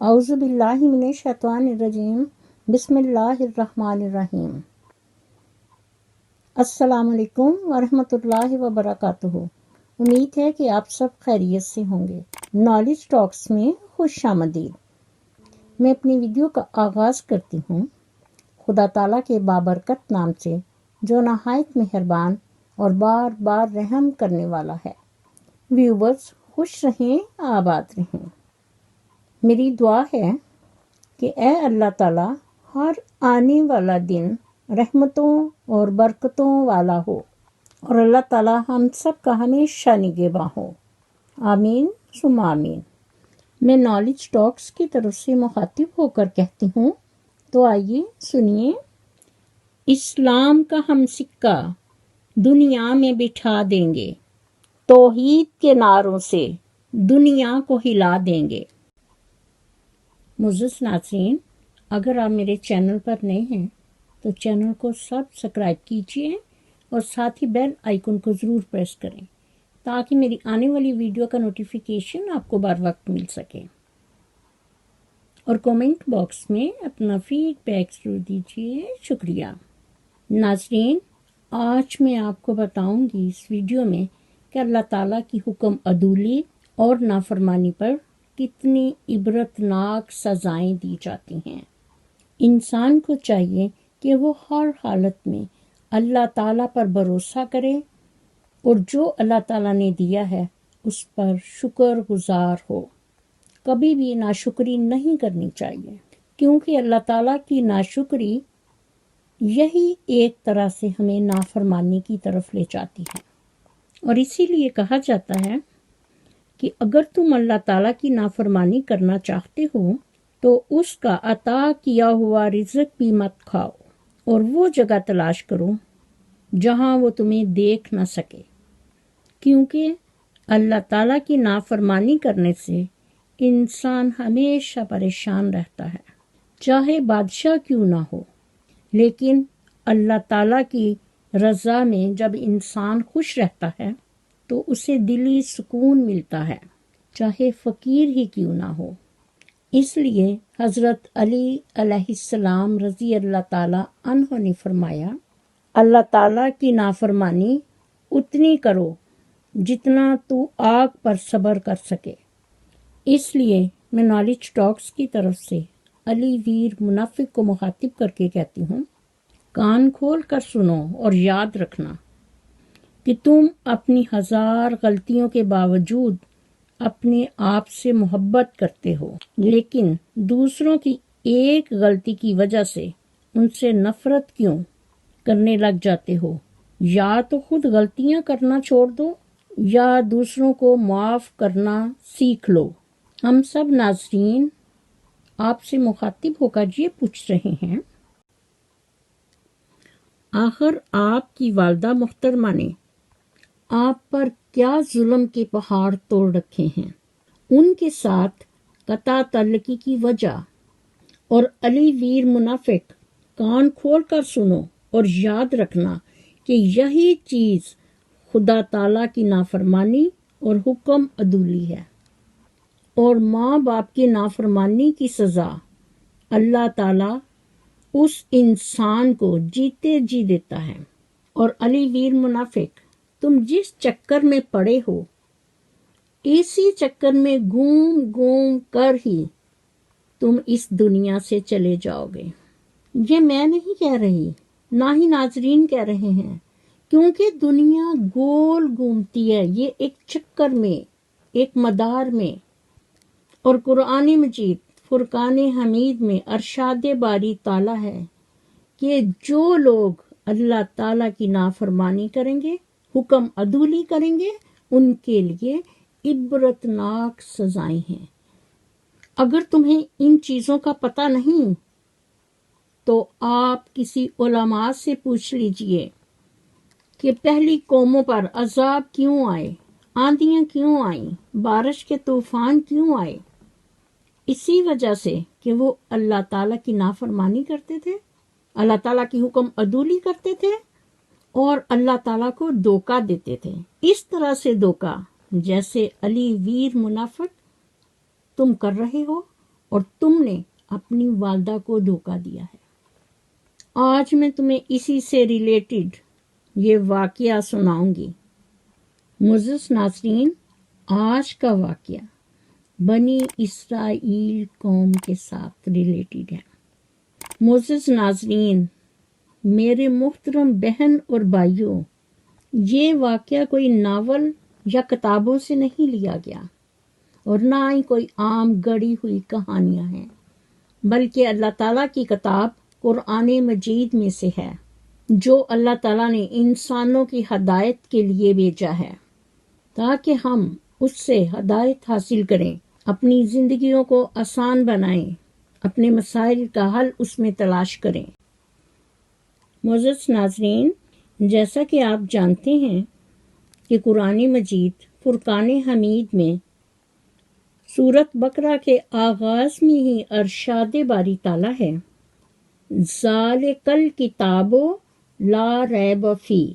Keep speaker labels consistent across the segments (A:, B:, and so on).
A: اعوذ باللہ من الشیطان الرجیم بسم اللہ الرحمن الرحیم۔ السلام علیکم ورحمۃ اللہ وبرکاتہ۔ امید ہے کہ آپ سب خیریت سے ہوں گے۔ نالج ٹاکس میں خوش آمدید۔ میں اپنی ویڈیو کا آغاز کرتی ہوں خدا تعالیٰ کے بابرکت نام سے، جو نہایت مہربان اور بار بار رحم کرنے والا ہے۔ ویورز خوش رہیں، آباد رہیں۔ میری دعا ہے کہ اے اللہ تعالیٰ ہر آنے والا دن رحمتوں اور برکتوں والا ہو، اور اللہ تعالیٰ ہم سب کا ہمیشہ نگہباں ہو، آمین ثم آمین۔ میں نالج ٹاکس کی طرف سے مخاطب ہو کر کہتی ہوں، تو آئیے سنیے۔ اسلام کا ہم سکہ دنیا میں بٹھا دیں گے، توحید کے نعروں سے دنیا کو ہلا دیں گے۔ معزز ناظرین، اگر آپ میرے چینل پر نئے ہیں تو چینل کو سبسکرائب کیجیے اور ساتھ ہی بیل آئیکن کو ضرور پریس کریں تاکہ میری آنے والی ویڈیو کا نوٹیفیکیشن آپ کو بر وقت مل سکے، اور کومنٹ باکس میں اپنا فیڈ بیک ضرور دیجیے۔ شکریہ۔ ناظرین، آج میں آپ کو بتاؤں گی اس ویڈیو میں کہ اللہ تعالیٰ کی حکم عدولی اور نافرمانی پر کتنی عبرتناک سزائیں دی جاتی ہیں۔ انسان کو چاہیے کہ وہ ہر حالت میں اللہ تعالیٰ پر بھروسہ کرے اور جو اللہ تعالیٰ نے دیا ہے اس پر شکر گزار ہو۔ کبھی بھی ناشکری نہیں کرنی چاہیے، کیونکہ اللہ تعالیٰ کی ناشکری یہی ایک طرح سے ہمیں نافرمانی کی طرف لے جاتی ہے، اور اسی لیے کہا جاتا ہے کہ اگر تم اللہ تعالیٰ کی نافرمانی کرنا چاہتے ہو تو اس کا عطا کیا ہوا رزق بھی مت کھاؤ، اور وہ جگہ تلاش کرو جہاں وہ تمہیں دیکھ نہ سکے، کیونکہ اللہ تعالیٰ کی نافرمانی کرنے سے انسان ہمیشہ پریشان رہتا ہے، چاہے بادشاہ کیوں نہ ہو۔ لیکن اللہ تعالیٰ کی رضا میں جب انسان خوش رہتا ہے تو اسے دلی سکون ملتا ہے، چاہے فقیر ہی کیوں نہ ہو۔ اس لیے حضرت علی علیہ السلام رضی اللہ تعالیٰ عنہ نے فرمایا، اللہ تعالیٰ کی نافرمانی اتنی کرو جتنا تو آگ پر صبر کر سکے۔ اس لیے میں نالج ٹاکس کی طرف سے علی ویر منافق کو مخاطب کر کے کہتی ہوں، کان کھول کر سنو اور یاد رکھنا کہ تم اپنی ہزار غلطیوں کے باوجود اپنے آپ سے محبت کرتے ہو، لیکن دوسروں کی ایک غلطی کی وجہ سے ان سے نفرت کیوں کرنے لگ جاتے ہو؟ یا تو خود غلطیاں کرنا چھوڑ دو یا دوسروں کو معاف کرنا سیکھ لو۔ ہم سب ناظرین آپ سے مخاطب ہو کر یہ پوچھ رہے ہیں، آخر آپ کی والدہ محترمہ نے آپ پر کیا ظلم کے پہاڑ توڑ رکھے ہیں؟ ان کے ساتھ قطع تعلقی کی وجہ۔ اور علی ویر منافق، کان کھول کر سنو اور یاد رکھنا کہ یہی چیز خدا تعالیٰ کی نافرمانی اور حکم عدولی ہے، اور ماں باپ کی نافرمانی کی سزا اللہ تعالیٰ اس انسان کو جیتے جی دیتا ہے۔ اور علی ویر منافق، تم جس چکر میں پڑے ہو اسی چکر میں گھوم گھوم کر ہی تم اس دنیا سے چلے جاؤ گے۔ یہ میں نہیں کہہ رہی، نہ ہی ناظرین کہہ رہے ہیں، کیونکہ دنیا گول گھومتی ہے، یہ ایک چکر میں، ایک مدار میں۔ اور قرآن مجید فرقان حمید میں ارشاد باری تعالیٰ ہے کہ جو لوگ اللہ تعالیٰ کی نافرمانی کریں گے، حکم عدولی کریں گے، ان کے لیے عبرتناک سزائیں ہیں۔ اگر تمہیں ان چیزوں کا پتہ نہیں تو آپ کسی علماء سے پوچھ لیجئے کہ پہلی قوموں پر عذاب کیوں آئے، آندھیاں کیوں آئیں، بارش کے طوفان کیوں آئے؟ اسی وجہ سے کہ وہ اللہ تعالیٰ کی نافرمانی کرتے تھے، اللہ تعالیٰ کی حکم عدولی کرتے تھے اور اللہ تعالیٰ کو دھوکہ دیتے تھے۔ اس طرح سے دھوکہ جیسے علی ویر منافق تم کر رہے ہو، اور تم نے اپنی والدہ کو دھوکہ دیا ہے۔ آج میں تمہیں اسی سے ریلیٹڈ یہ واقعہ سناؤں گی۔ معزز ناظرین، آج کا واقعہ بنی اسرائیل قوم کے ساتھ ریلیٹڈ ہے۔ معزز ناظرین، میرے محترم بہن اور بھائیوں، یہ واقعہ کوئی ناول یا کتابوں سے نہیں لیا گیا اور نہ ہی کوئی عام گڑھی ہوئی کہانیاں ہیں، بلکہ اللہ تعالیٰ کی کتاب قرآن مجید میں سے ہے، جو اللہ تعالیٰ نے انسانوں کی ہدایت کے لیے بھیجا ہے تاکہ ہم اس سے ہدایت حاصل کریں، اپنی زندگیوں کو آسان بنائیں، اپنے مسائل کا حل اس میں تلاش کریں۔ معزز ناظرین، جیسا کہ آپ جانتے ہیں کہ قرآن مجید فرقان حمید میں سورۃ بقرہ کے آغاز میں ہی ارشاد باری تعالیٰ ہے، ذالک الکتاب لا ریب فیہ،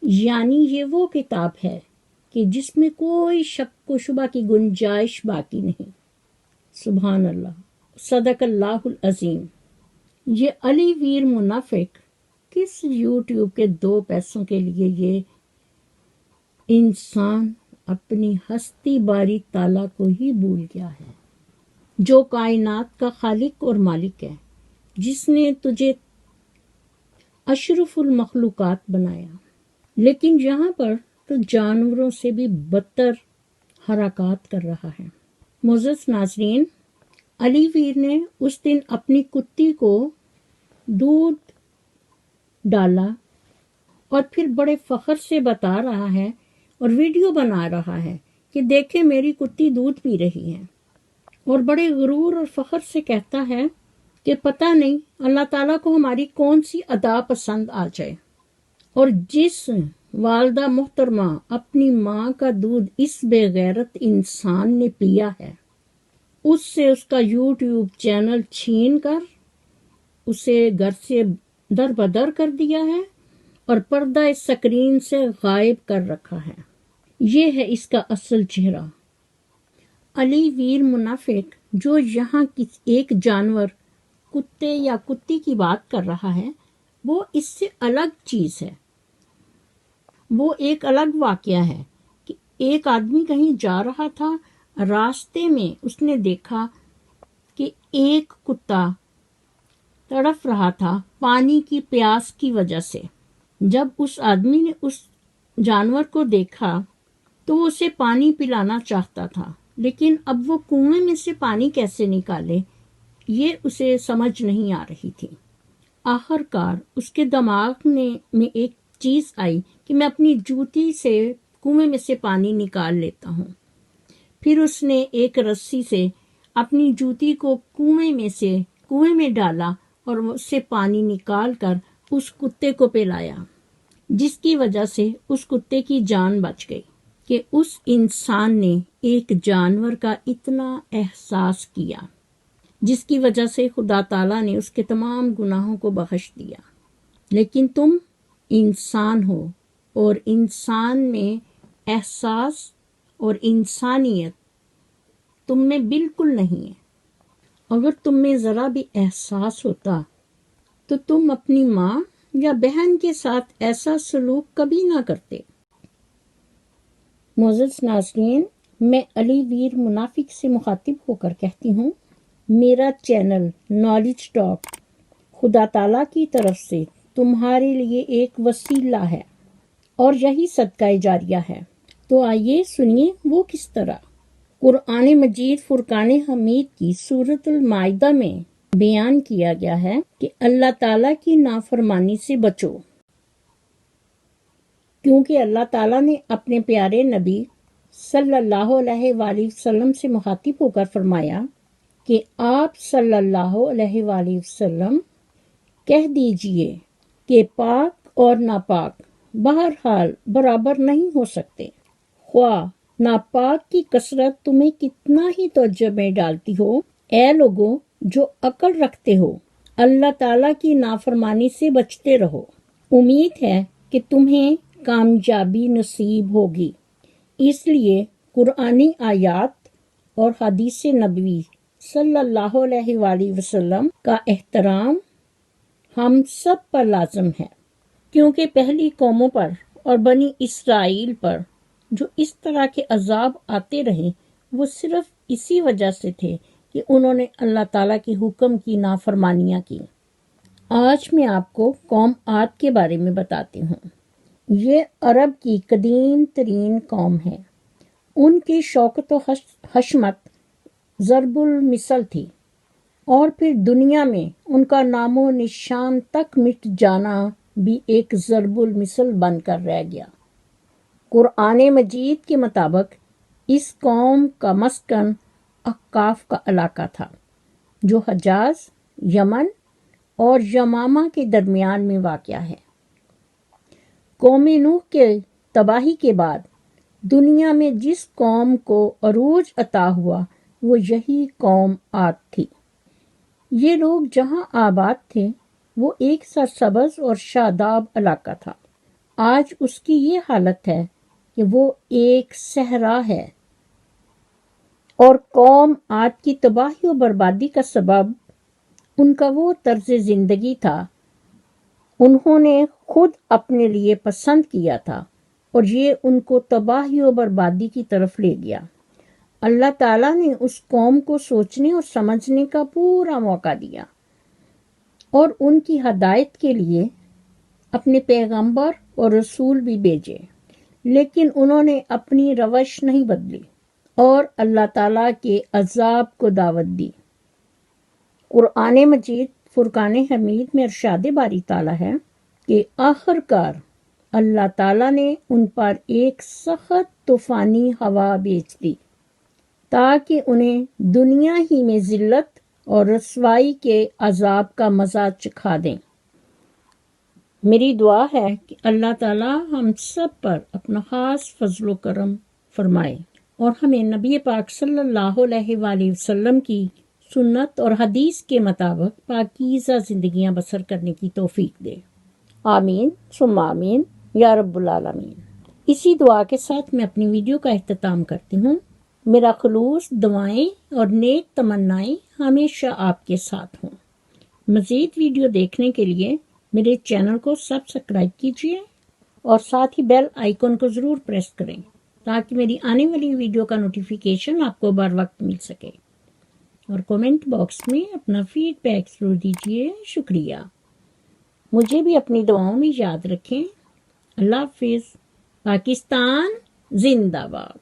A: یعنی یہ وہ کتاب ہے کہ جس میں کوئی شک و شبہ کی گنجائش باقی نہیں۔ سبحان اللہ، صدق اللہ العظیم۔ یہ علی ویر منافق کس یوٹیوب کے 2 پیسوں کے لیے یہ انسان اپنی ہستی باری تعالیٰ کو ہی بھول گیا ہے، جو کائنات کا خالق اور مالک ہے، جس نے تجھے اشرف المخلوقات بنایا، لیکن یہاں پر تو جانوروں سے بھی بدتر حرکات کر رہا ہے۔ معزز ناظرین، علی ویر نے اس دن اپنی کتی کو دودھ ڈالا اور پھر بڑے فخر سے بتا رہا ہے اور ویڈیو بنا رہا ہے کہ دیکھیں میری کتی دودھ پی رہی ہے، اور بڑے غرور اور فخر سے کہتا ہے کہ پتہ نہیں اللہ تعالیٰ کو ہماری کون سی ادا پسند آ جائے، اور جس والدہ محترمہ اپنی ماں کا دودھ اس بے غیرت انسان نے پیا ہے، اس سے اس کا یوٹیوب چینل چھین کر اسے گھر سے در بدر کر دیا ہے اور پردہ اسکرین سے غائب کر رکھا ہے۔ یہ ہے اس کا اصل چہرہ۔ علی ویر منافق جو یہاں ایک جانور کتے یا کتی کی بات کر رہا ہے، وہ اس سے الگ چیز ہے، وہ ایک الگ واقعہ ہے کہ ایک آدمی کہیں جا رہا تھا، راستے میں اس نے دیکھا کہ ایک کتا تڑپ رہا تھا پانی کی پیاس کی وجہ سے۔ جب اس آدمی نے اس جانور کو دیکھا تو وہ اسے پانی پلانا چاہتا تھا، لیکن اب وہ کنویں میں سے پانی کیسے نکالے یہ اسے سمجھ نہیں آ رہی تھی۔ آخر کار اس کے دماغ میں ایک چیز آئی کہ میں اپنی جوتی سے کنویں میں سے پانی نکال لیتا ہوں۔ پھر اس نے ایک رسی سے اپنی جوتی کو کنویں میں ڈالا اور اس سے پانی نکال کر اس کتے کو پلایا، جس کی وجہ سے اس کتے کی جان بچ گئی کہ اس انسان نے ایک جانور کا اتنا احساس کیا، جس کی وجہ سے خدا تعالیٰ نے اس کے تمام گناہوں کو بخش دیا۔ لیکن تم انسان ہو اور انسان میں احساس اور انسانیت تم میں بالکل نہیں ہے۔ اگر تم میں ذرا بھی احساس ہوتا تو تم اپنی ماں یا بہن کے ساتھ ایسا سلوک کبھی نہ کرتے۔ معزز ناظرین، میں علی ویر منافق سے مخاطب ہو کر کہتی ہوں، میرا چینل نالج ٹاک خدا تعالیٰ کی طرف سے تمہارے لیے ایک وسیلہ ہے اور یہی صدقہ جاریہ ہے۔ تو آئیے سنیے وہ کس طرح۔ قرآن مجید فرقان حمید کی سورۃ المائدہ میں بیان کیا گیا ہے کہ اللہ تعالیٰ کی نافرمانی سے بچو، کیونکہ اللہ تعالیٰ نے اپنے پیارے نبی صلی اللہ علیہ وآلہ وسلم سے مخاطب ہو کر فرمایا کہ آپ صلی اللہ علیہ وآلہ وسلم کہہ دیجئے کہ پاک اور ناپاک بہرحال برابر نہیں ہو سکتے، خواہ ناپاک کی کثرت تمہیں کتنا ہی توجہ میں ڈالتی ہو۔ اے لوگوں جو عقل رکھتے ہو، اللہ تعالیٰ کی نافرمانی سے بچتے رہو، امید ہے کہ تمہیں کامیابی نصیب ہوگی۔ اس لیے قرآنی آیات اور حدیث نبوی صلی اللہ علیہ وآلہ وسلم کا احترام ہم سب پر لازم ہے، کیونکہ پہلی قوموں پر اور بنی اسرائیل پر جو اس طرح کے عذاب آتے رہے وہ صرف اسی وجہ سے تھے کہ انہوں نے اللہ تعالیٰ کے حکم کی نافرمانیاں کی۔ آج میں آپ کو قوم عاد کے بارے میں بتاتی ہوں۔ یہ عرب کی قدیم ترین قوم ہے۔ ان کی شوکت و حشمت ضرب المثل تھی، اور پھر دنیا میں ان کا نام و نشان تک مٹ جانا بھی ایک ضرب المثل بن کر رہ گیا۔ قرآن مجید کے مطابق اس قوم کا مسکن احقاف کا علاقہ تھا، جو حجاز، یمن اور یمامہ کے درمیان میں واقع ہے۔ قوم نوح کے تباہی کے بعد دنیا میں جس قوم کو عروج عطا ہوا وہ یہی قوم عاد تھی۔ یہ لوگ جہاں آباد تھے وہ ایک سرسبز اور شاداب علاقہ تھا۔ آج اس کی یہ حالت ہے کہ وہ ایک صحرا ہے، اور قوم عاد کی تباہی و بربادی کا سبب ان کا وہ طرز زندگی تھا انہوں نے خود اپنے لیے پسند کیا تھا، اور یہ ان کو تباہی و بربادی کی طرف لے گیا۔ اللہ تعالیٰ نے اس قوم کو سوچنے اور سمجھنے کا پورا موقع دیا اور ان کی ہدایت کے لیے اپنے پیغمبر اور رسول بھی بھیجے، لیکن انہوں نے اپنی روش نہیں بدلی اور اللہ تعالیٰ کے عذاب کو دعوت دی۔ قرآن مجید فرقان حمید میں ارشاد باری تعالیٰ ہے کہ آخر کار اللہ تعالیٰ نے ان پر ایک سخت طوفانی ہوا بھیج دی تاکہ انہیں دنیا ہی میں ذلت اور رسوائی کے عذاب کا مزہ چکھا دیں۔ میری دعا ہے کہ اللہ تعالیٰ ہم سب پر اپنا خاص فضل و کرم فرمائے اور ہمیں نبی پاک صلی اللہ علیہ وآلہ وسلم کی سنت اور حدیث کے مطابق پاکیزہ زندگیاں بسر کرنے کی توفیق دے۔ آمین ثم آمین یا رب العالمین۔ اسی دعا کے ساتھ میں اپنی ویڈیو کا اختتام کرتی ہوں۔ میرا خلوص دعائیں اور نیک تمنائیں ہمیشہ آپ کے ساتھ ہوں۔ مزید ویڈیو دیکھنے کے لیے میرے چینل کو سبسکرائب کیجیے اور ساتھ ہی بیل آئیکن کو ضرور پریس کریں تاکہ میری آنے والی ویڈیو کا نوٹیفیکیشن آپ کو بر وقت مل سکے، اور کومنٹ باکس میں اپنا فیڈ بیک ضرور دیجیے۔ شکریہ۔ مجھے بھی اپنی دعاؤں میں یاد رکھیں۔ اللہ حافظ۔ پاکستان زندہ باد۔